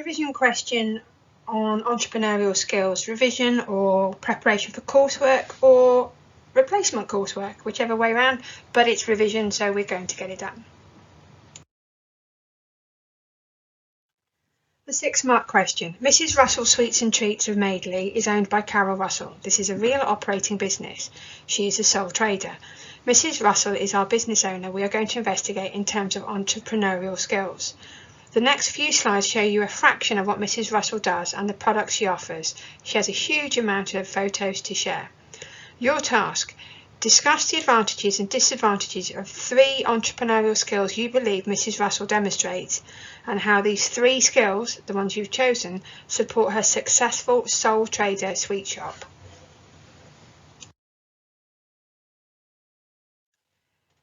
revision question on entrepreneurial skills, revision or preparation for coursework or replacement coursework, whichever way around, but it's revision, so we're going to get it done. The 6-mark question. Mrs. Russell Sweets and Treats of Madeley is owned by Carol Russell. This is a real operating business. She is a sole trader. Mrs. Russell is our business owner. We are going to investigate in terms of entrepreneurial skills. The next few slides show you a fraction of what Mrs. Russell does and the products she offers. She has a huge amount of photos to share. Your task: discuss the advantages and disadvantages of 3 entrepreneurial skills you believe Mrs. Russell demonstrates and how these 3 skills, the ones you've chosen, support her successful sole trader sweet shop.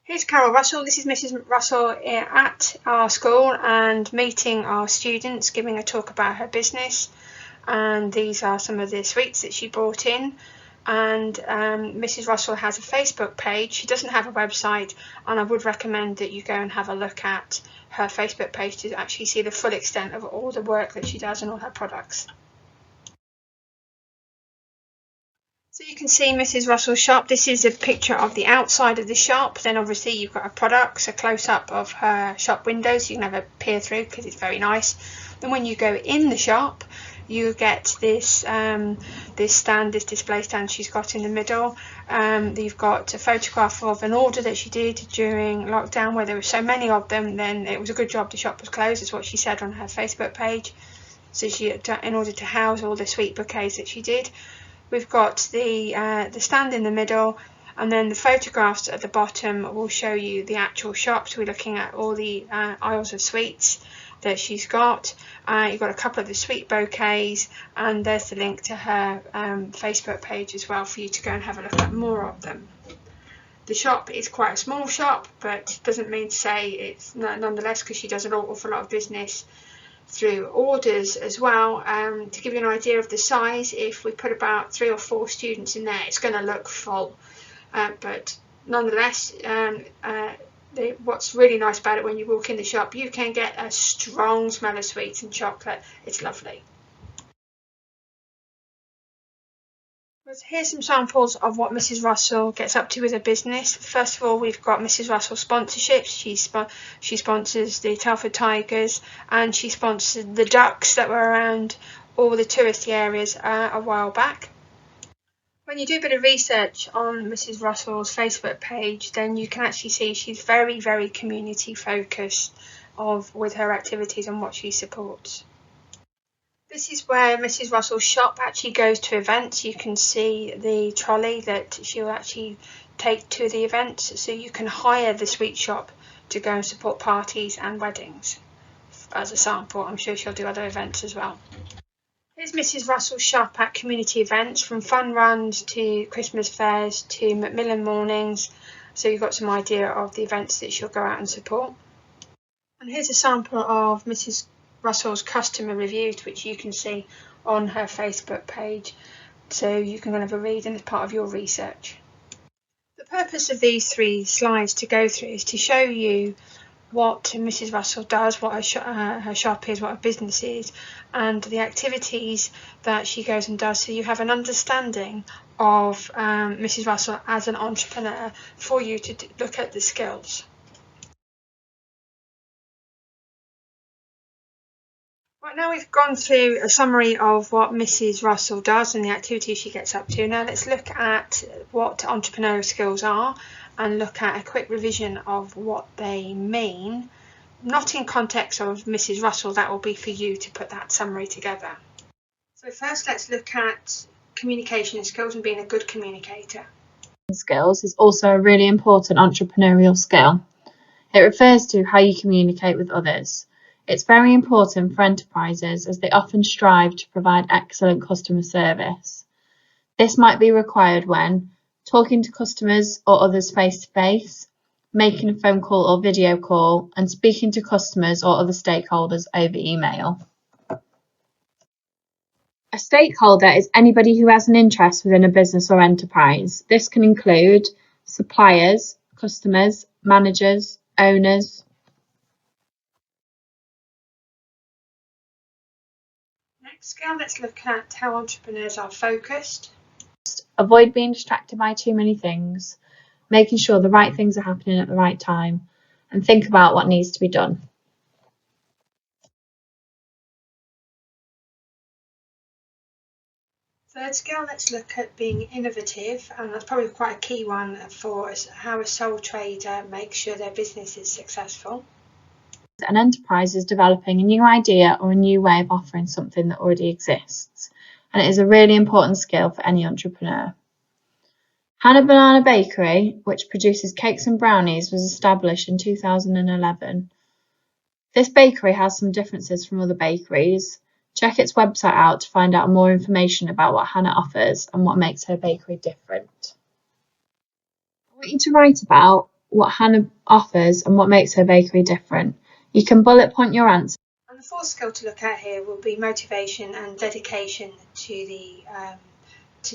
Here's Carol Russell. This is Mrs. Russell at our school and meeting our students, giving a talk about her business. And these are some of the sweets that she brought in. And Mrs. Russell has a Facebook page. She doesn't have a website, and I would recommend that you go and have a look at her Facebook page to actually see the full extent of all the work that she does and all her products. So you can see Mrs. Russell's shop. This is a picture of the outside of the shop. Then obviously you've got her products, a close-up of her shop windows. You can have a peer through because it's very nice. Then when you go in the shop, you get this this display stand she's got in the middle. You've got a photograph of an order that she did during lockdown where there were so many of them, then it was a good job the shop was closed, is what she said on her Facebook page. So in order to house all the sweet bouquets that she did. We've got the stand in the middle, and then the photographs at the bottom will show you the actual shop. So we're looking at all the aisles of sweets that she's got. You've got a couple of the sweet bouquets, and there's the link to her Facebook page as well for you to go and have a look at more of them. The shop is quite a small shop, but doesn't mean to say it's nonetheless, because she does an awful lot of business through orders as well. To give you an idea of the size, if we put about 3 or 4 students in there, it's going to look full, but nonetheless, what's really nice about it, when you walk in the shop, you can get a strong smell of sweets and chocolate. It's lovely. Here's some samples of what Mrs. Russell gets up to with her business. First of all, we've got Mrs. Russell sponsorships. She sponsors the Telford Tigers, and she sponsored the Ducks that were around all the touristy areas a while back. When you do a bit of research on Mrs. Russell's Facebook page, then you can actually see she's very, very community focused with her activities and what she supports. This is where Mrs. Russell's shop actually goes to events. You can see the trolley that she will actually take to the events, so you can hire the sweet shop to go and support parties and weddings. As a sample, I'm sure she'll do other events as well. Here's Mrs. Russell's shop at community events, from fun runs to Christmas fairs to Macmillan mornings, so you've got some idea of the events that she'll go out and support. And here's a sample of Mrs. Russell's customer reviews, which you can see on her Facebook page, so you can have a read and as part of your research. The purpose of these 3 slides to go through is to show you what Mrs. Russell does, what her shop is, what her business is, and the activities that she goes and does, so you have an understanding of Mrs. Russell as an entrepreneur, for you to look at the skills. Right, now we've gone through a summary of what Mrs. Russell does and the activities she gets up to. Now let's look at what entrepreneurial skills are and look at a quick revision of what they mean. Not in context of Mrs. Russell, that will be for you to put that summary together. So first let's look at communication skills and being a good communicator. Skills is also a really important entrepreneurial skill. It refers to how you communicate with others. It's very important for enterprises as they often strive to provide excellent customer service. This might be required when talking to customers or others face-to-face, making a phone call or video call, and speaking to customers or other stakeholders over email. A stakeholder is anybody who has an interest within a business or enterprise. This can include suppliers, customers, managers, owners, Next skill, let's look at how entrepreneurs are focused. Avoid being distracted by too many things, making sure the right things are happening at the right time, and think about what needs to be done. Third skill, let's look at being innovative, and that's probably quite a key one for how a sole trader makes sure their business is successful. An enterprise is developing a new idea or a new way of offering something that already exists, and it is a really important skill for any entrepreneur. Hannah Banana Bakery, which produces cakes and brownies, was established in 2011. This bakery has some differences from other bakeries. Check its website out to find out more information about what Hannah offers and what makes her bakery different. I want you to write about what Hannah offers and what makes her bakery different. You can bullet point your answer. And the fourth skill to look at here will be motivation and dedication to the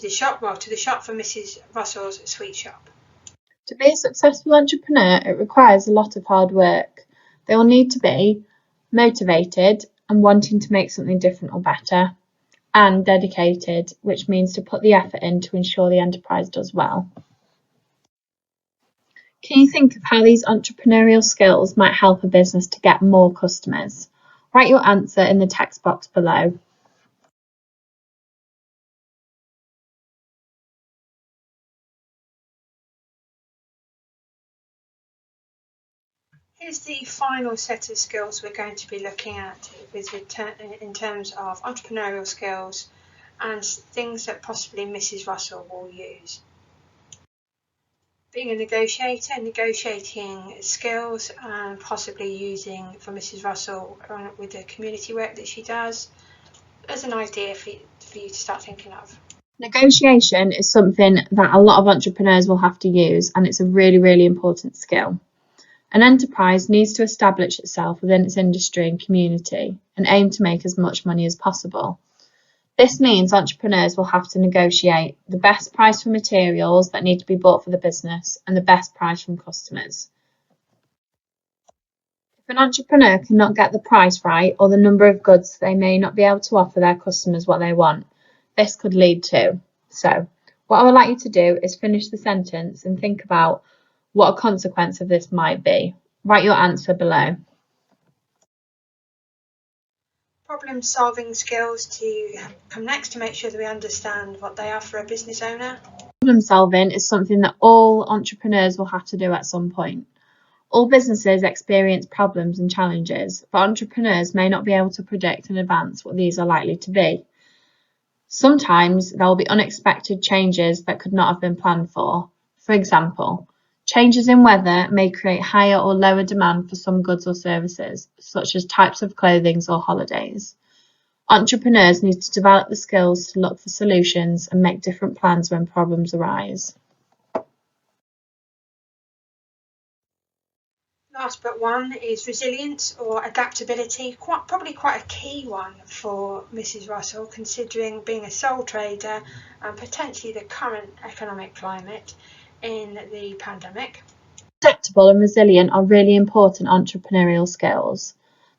shop for Mrs. Russell's sweet shop. To be a successful entrepreneur, it requires a lot of hard work. They will need to be motivated and wanting to make something different or better, and dedicated, which means to put the effort in to ensure the enterprise does well. Can you think of how these entrepreneurial skills might help a business to get more customers? Write your answer in the text box below. Here's the final set of skills we're going to be looking at in terms of entrepreneurial skills and things that possibly Mrs. Russell will use. Being a negotiator, negotiating skills and possibly using for Mrs. Russell with the community work that she does as an idea for you to start thinking of. Negotiation is something that a lot of entrepreneurs will have to use, and it's a really, really important skill. An enterprise needs to establish itself within its industry and community and aim to make as much money as possible. This means entrepreneurs will have to negotiate the best price for materials that need to be bought for the business and the best price from customers. If an entrepreneur cannot get the price right or the number of goods, they may not be able to offer their customers what they want. This could lead to. So, what I would like you to do is finish the sentence and think about what a consequence of this might be. Write your answer below. Problem solving skills to come next to make sure that we understand what they are for a business owner. Problem solving is something that all entrepreneurs will have to do at some point. All businesses experience problems and challenges, but entrepreneurs may not be able to predict in advance what these are likely to be. Sometimes there will be unexpected changes that could not have been planned for. For example, changes in weather may create higher or lower demand for some goods or services, such as types of clothing or holidays. Entrepreneurs need to develop the skills to look for solutions and make different plans when problems arise. Last but one is resilience or adaptability, probably quite a key one for Mrs. Russell, considering being a sole trader and potentially the current economic climate in the pandemic. Adaptable and resilient are really important entrepreneurial skills.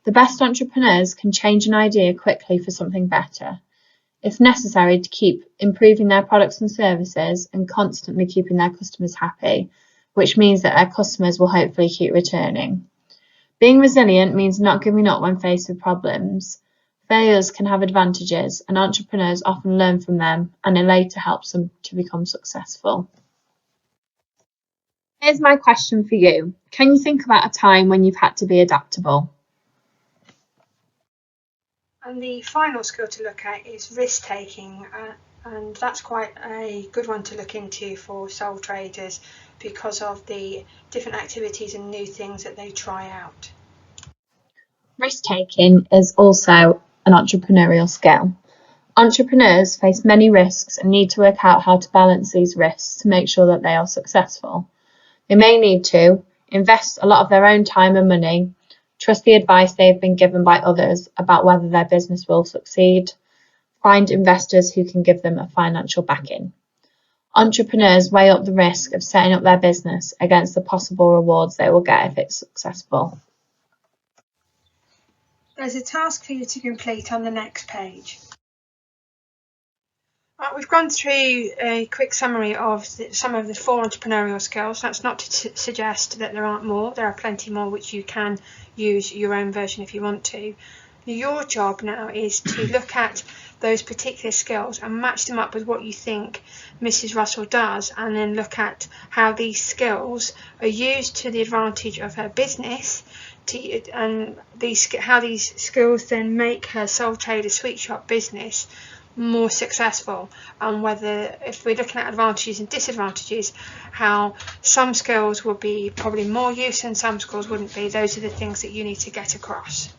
The best entrepreneurs can change an idea quickly for something better, if necessary, to keep improving their products and services and constantly keeping their customers happy, which means that their customers will hopefully keep returning. Being resilient means not giving up when faced with problems. Failures can have advantages, and entrepreneurs often learn from them, and it later helps them to become successful. Here's my question for you. Can you think about a time when you've had to be adaptable? And the final skill to look at is risk taking, and that's quite a good one to look into for sole traders because of the different activities and new things that they try out. Risk taking is also an entrepreneurial skill. Entrepreneurs face many risks and need to work out how to balance these risks to make sure that they are successful. They may need to invest a lot of their own time and money, trust the advice they've been given by others about whether their business will succeed, find investors who can give them a financial backing. Entrepreneurs weigh up the risk of setting up their business against the possible rewards they will get if it's successful. There's a task for you to complete on the next page. we've gone through a quick summary of some of the 4 entrepreneurial skills. That's not to suggest that there aren't more. There are plenty more which you can use your own version if you want to. Your job now is to look at those particular skills and match them up with what you think Mrs. Russell does, and then look at how these skills are used to the advantage of her business, and how these skills then make her sole trader sweet shop business more successful, and whether, if we're looking at advantages and disadvantages, how some skills will be probably more use and some skills wouldn't be. Those are the things that you need to get across.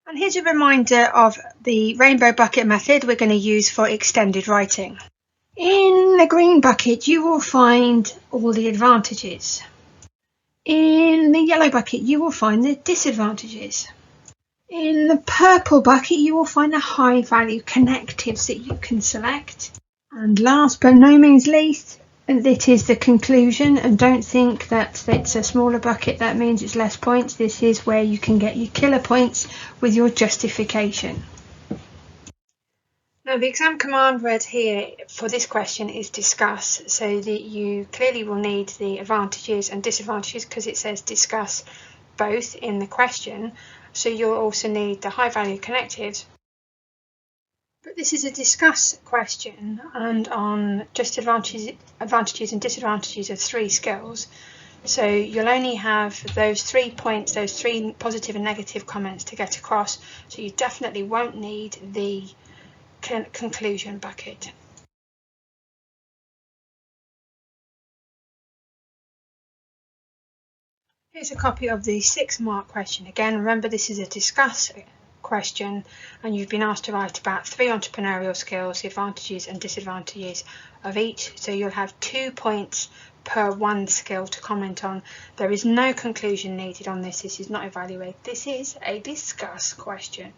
And here's a reminder of the rainbow bucket method we're going to use for extended writing. In the green bucket you will find all the advantages. In the yellow bucket you will find the disadvantages. In the purple bucket you will find the high value connectives that you can select. And last but no means least, it is the conclusion, and don't think that it's a smaller bucket that means it's less points. This is where you can get your killer points with your justification. Now the exam command word here for this question is discuss, so that you clearly will need the advantages and disadvantages because it says discuss both in the question, so you'll also need the high value connectives. But this is a discuss question, and on just advantages and disadvantages of 3 skills. So you'll only have those 3 points, those 3 positive and negative comments to get across. So you definitely won't need the conclusion bucket. Here's a copy of the 6-mark question. Again, remember this is a discuss question, and you've been asked to write about 3 entrepreneurial skills, the advantages and disadvantages of each. So you'll have 2 points per 1 skill to comment on. There is no conclusion needed on this. This is not evaluated. This is a discuss question.